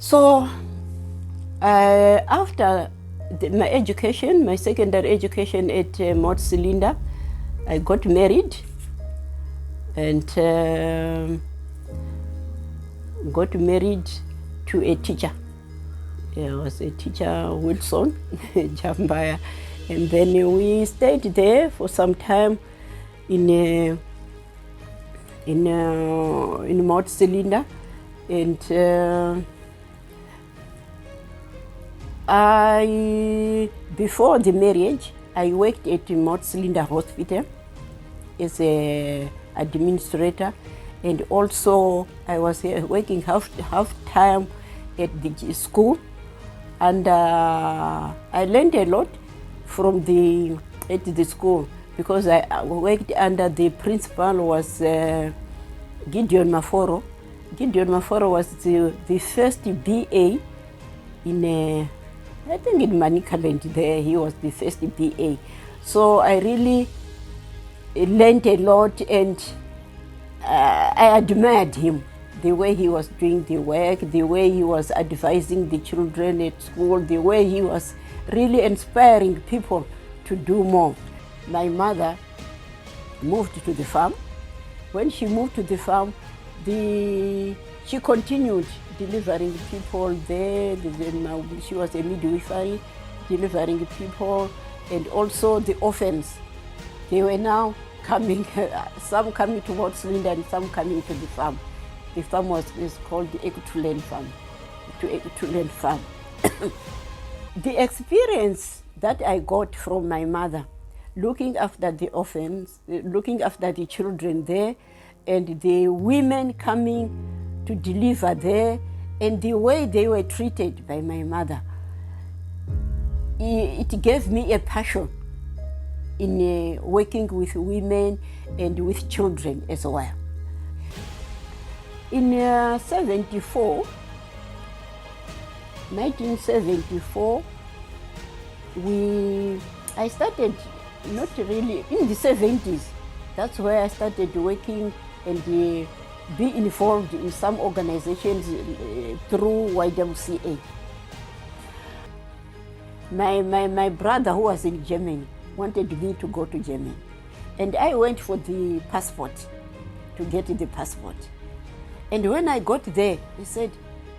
So after my education, my secondary education at Mount Cylinder, I got married and got married to a teacher. I was a teacher, Wilson, Jambaya. And then we stayed there for some time in Mount Cylinder. And before the marriage, I worked at Mount Cylinder Hospital as an administrator, and also I was working half time at the school, and I learned a lot from at the school, because I worked under the principal was Gideon Maforo. Gideon Maforo was the first BA in I think in Manicaland there. He was the first BA. So I really learned a lot, and I admired him, the way he was doing the work, the way he was advising the children at school, the way he was really inspiring people to do more. My mother moved to the farm. When she moved to the farm, she continued delivering people there. She was a midwifery, delivering people, and also the orphans. They were now coming, some coming to Mount Cylinder and some coming to the farm. The farm is called the Ekutulen Farm, Farm. The experience that I got from my mother, looking after the orphans, looking after the children there, and the women coming to deliver there, and the way they were treated by my mother, it gave me a passion in working with women and with children as well. In 1974, I started, not really, in the 70s, that's where I started working and be involved in some organizations through YWCA. My brother, who was in Germany, wanted me to go to Germany. And I went for the passport, to get the passport. And when I got there, he said,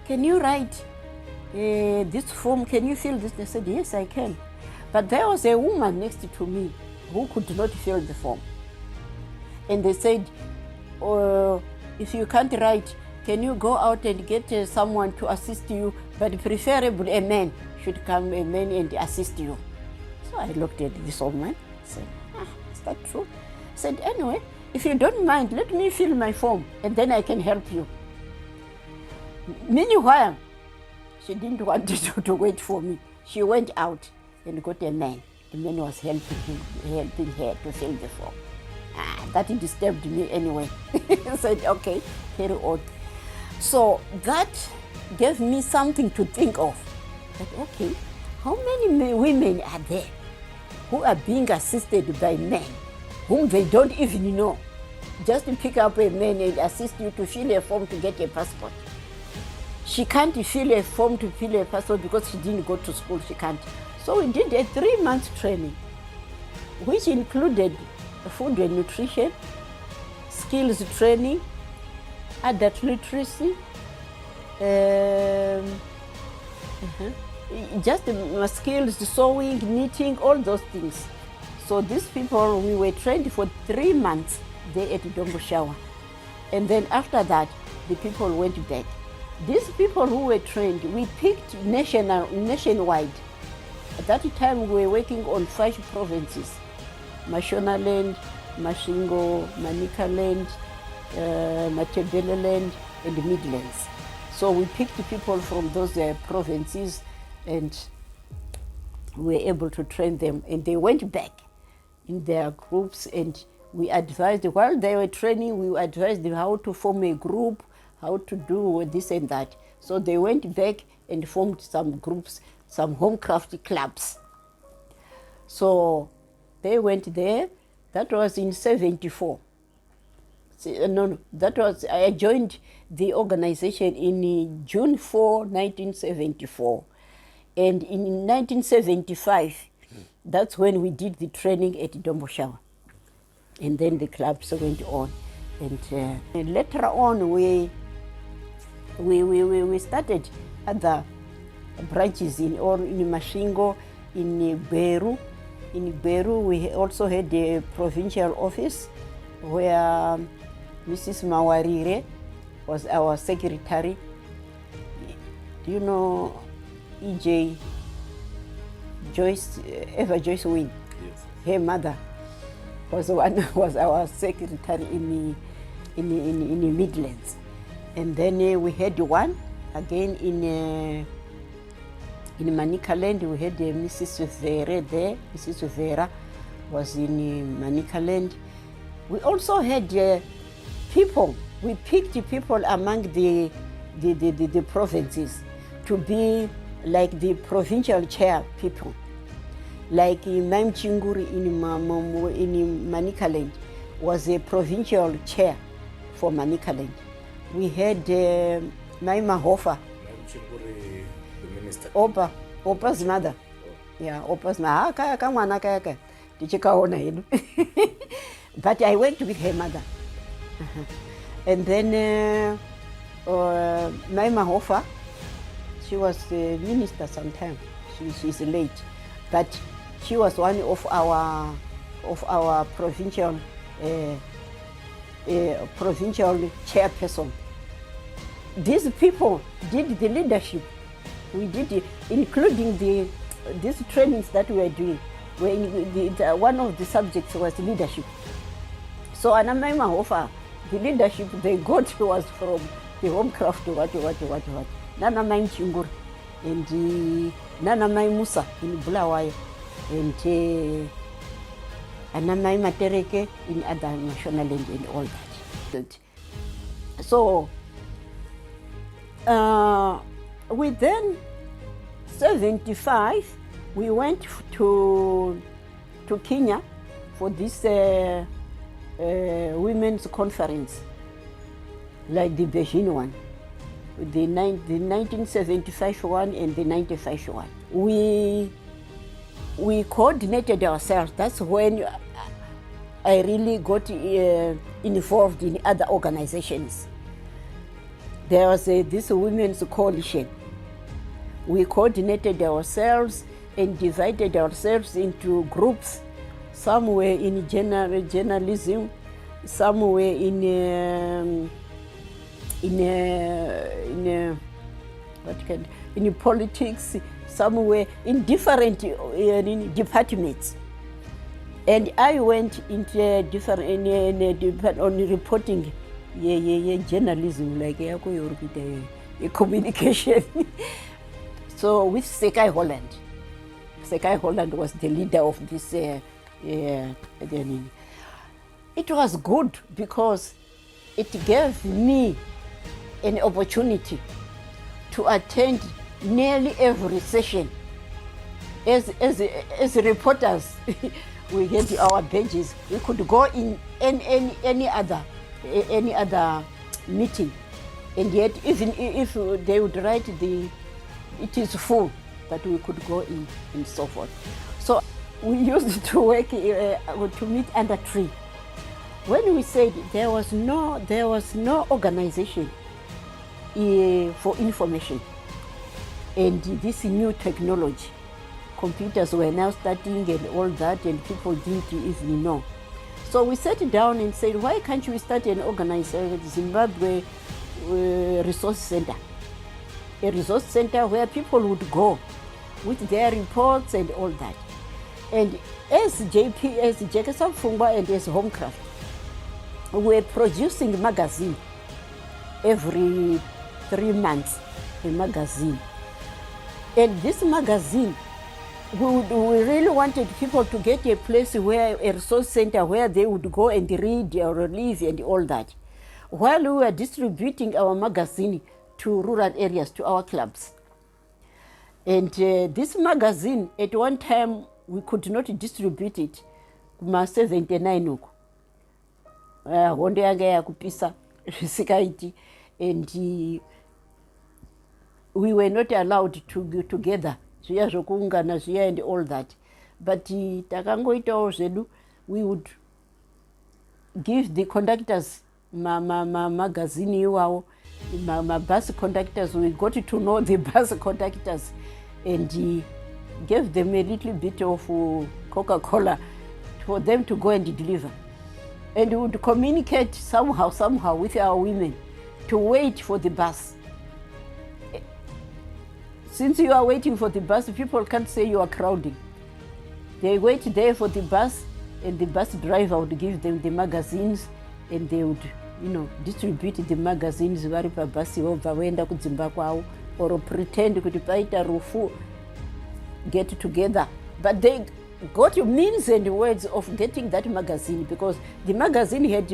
"Can you write this form? Can you fill this?" I said, "Yes, I can." But there was a woman next to me who could not fill the form. And they said, "If you can't write, can you go out and get someone to assist you? But preferably a man should come, a man, and assist you." So I looked at this woman and said, "Is that true?" I said, "Anyway, if you don't mind, let me fill my form and then I can help you." Meanwhile, she didn't want to wait for me. She went out and got a man. The man was helping her to fill the form. That disturbed me anyway. I said, "Okay, carry on." So that gave me something to think of. That, okay, how many women are there who are being assisted by men whom they don't even know? Just to pick up a man and assist you to fill a form to get a passport. She can't fill a form to fill a passport because she didn't go to school, she can't. So we did a 3-month training, which included food and nutrition, skills training, adult literacy, just skills, sewing, knitting, all those things. So these people, we were trained for 3 months there at Dombo Shower. And then after that, the people went back. These people who were trained, we picked nationwide. At that time, we were working on 5 provinces: Mashonaland, Mashingo, Manicaland, Matabeleland, and Midlands. So we picked people from those provinces, and we were able to train them. And they went back in their groups, and we advised, while they were training, we advised them how to form a group, how to do this and that. So they went back and formed some groups, some homecraft clubs. So they went there. That was in 74. No, that was, I joined the organization in June 4, 1974. And in 1975, that's when we did the training at Domboshawa. And then the clubs went on. And later on, we started other branches in Mashingo, in Beru. In Beru, we also had a provincial office where Mrs. Mawarire was our secretary. Do you know E.J. Joyce, Eva Joyce Wynne? Yes. Her mother was our secretary in the Midlands. And then we had one again in Manicaland. We had Mrs. Vera there. Mrs. Vera was in Manicaland. We also had people. We picked people among the provinces to be like the provincial chair people. Like Maim Chinguri in Manicaland was a provincial chair for Manicaland. We had Maima Hofa. Maim Chinguri, the minister. Opa's mother. Yeah, Opa's mother. But I went with her mother. And then Maima Hofa, she was a minister sometime. She's late. But she was one of our provincial chairperson. These people did the leadership. We did it, including these trainings that we were doing. One of the subjects was leadership. So Anamaima Hofa, the leadership they got was from the Homecraft, what. Nana Maim Chingur, and Nana Maim Musa in Bulawayo, and Anamai Matereke in other national land and all that. So within 75, we went to Kenya for this women's conference, like the Beijing one, the 1975 one and the 95 one. We coordinated ourselves. That's when I really got involved in other organizations. There was this women's coalition. We coordinated ourselves and divided ourselves into groups. Some were in journalism, some were in politics, some were in different departments. And I went into different on reporting, journalism, like communication. So with Sekai Holland. Sekai Holland was the leader of this. It was good because it gave me an opportunity to attend nearly every session. As reporters, we get our badges. We could go in any other meeting, and yet even if they would write it is full, but we could go in and so forth. So we used to work to meet under tree. When we said there was no organization for information, and this new technology, computers were now starting and all that, and people didn't even know. So we sat down and said, why can't we start an organization, Zimbabwe Resource Center? A resource center where people would go with their reports and all that. And as Jekesa Pfungwa and as Homecraft, we were producing a magazine every 3 months, a magazine. And this magazine, we really wanted people to get a place where, a resource center where they would go and read or live and all that. While we were distributing our magazine to rural areas, to our clubs. And this magazine, at one time, we could not distribute it, 79. hondo yanga yakupisa zvisikaiti, and we were not allowed to together zviya zvokuungana zviya and all that, but takangoitawo zvedu. We would give the conductors magazine iwawo, bus conductors. We got to know the bus conductors and gave them a little bit of Coca-Cola for them to go and deliver. And we would communicate somehow with our women to wait for the bus. Since you are waiting for the bus, people can't say you are crowding. They wait there for the bus, and the bus driver would give them the magazines, and they would, distribute the magazines vari pabhasi vobva voenda kudzimba kwavo, or pretend kuti paita rufu, get together. But they got means and words of getting that magazine, because the magazine had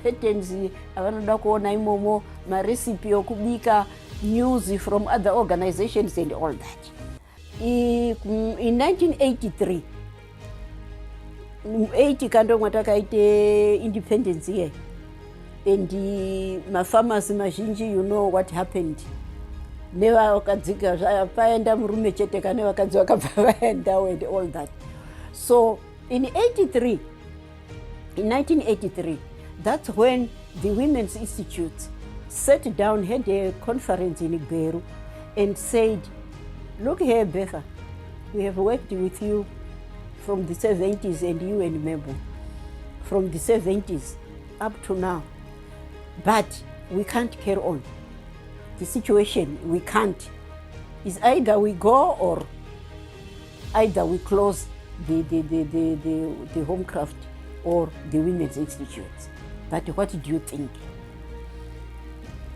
patterns avanoda kuona imomo, recipe okubika, news from other organizations and all that. In 1983, 80 kando mwatakaite independence here, and farmers mazhinji, you know what happened. Nevakadzika paenda murume chete kana vakadzi vakabva vaendawo and all that. So in 1983, that's when the Women's Institute sat down, had a conference in Gberu, and said, look here, Betha, we have worked with you from the 70s, and you and Mabel, from the 70s up to now, but we can't carry on. The situation, we can't. Is either we go or either we close the Homecraft or the Women's Institute. But what do you think?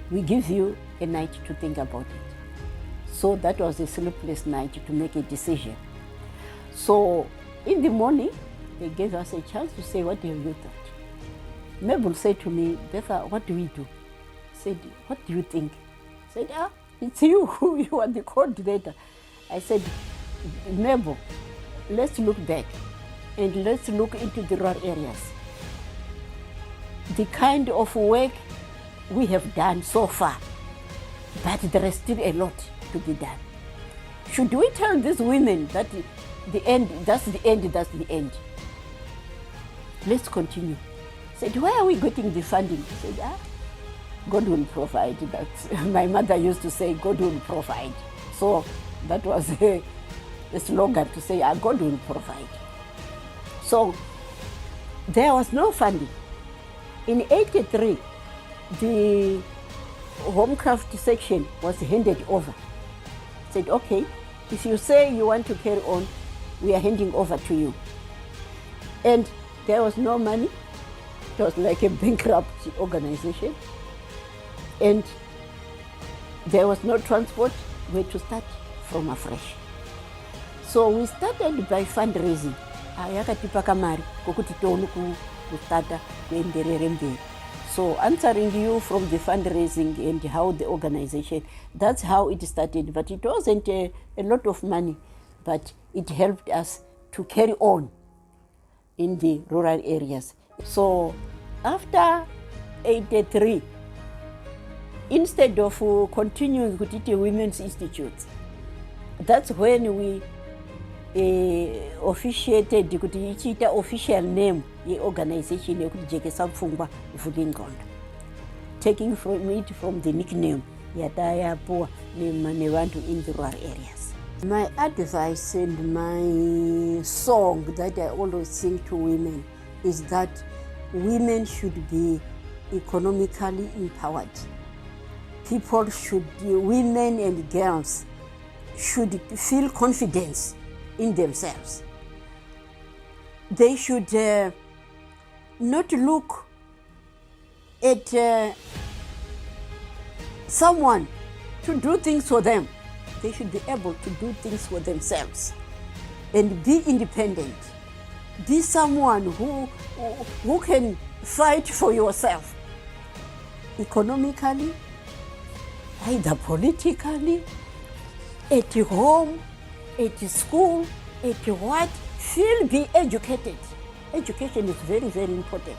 We give you a night to think about it. So that was a sleepless night to make a decision. So in the morning, they gave us a chance to say, what have you thought? Mabel said to me, Betha, what do we do? I said, what do you think? I said, it's you, you are the coordinator. I said, Mabel, let's look back and let's look into the rural areas. The kind of work we have done so far, but there is still a lot to be done. Should we tell these women that the end, that's the end, that's the end? Let's continue. I said, where are we getting the funding? I said, God will provide. That's, my mother used to say, God will provide. So that was a slogan to say, God will provide. So there was no funding. In 83, the Homecraft section was handed over. I said, okay, if you say you want to carry on, we are handing over to you. And there was no money. It was like a bankrupt organization. And there was no transport. We had to start from afresh. So we started by fundraising. Yakatipa kamari kokuti toonu kustata kuenderere mberi. So answering you from the fundraising and how the organization, that's how it started. But it wasn't a lot of money, but it helped us to carry on in the rural areas. So after 83, instead of continuing with the Women's Institute, that's when we officiated the official name the organization Jekesa Pfungwa Vulingond, taking from it from the nickname Yataya Poor Nevantu in the rural areas. My advice and my song that I always sing to women is that women should be economically empowered. People should, women and girls should feel confidence in themselves. They should not look at someone to do things for them. They should be able to do things for themselves and be independent. Be someone who can fight for yourself economically, either politically, at home, at school, at what. Be educated. Education is very, very important.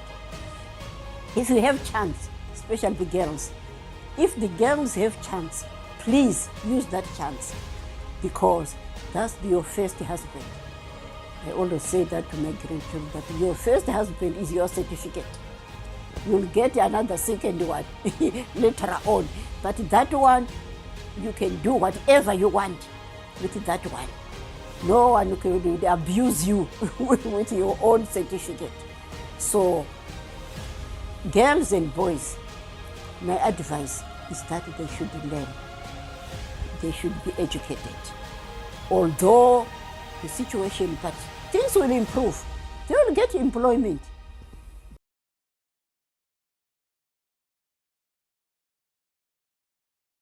If you have chance, especially the girls, if the girls have chance, please use that chance, because that's your first husband. I always say that to my grandchildren, that your first husband is your certificate. You'll get another second one later on, but that one, you can do whatever you want with that one. No one can abuse you with your own certificate. So, girls and boys, my advice is that they should learn. They should be educated. Although the situation, but things will improve. They will get employment.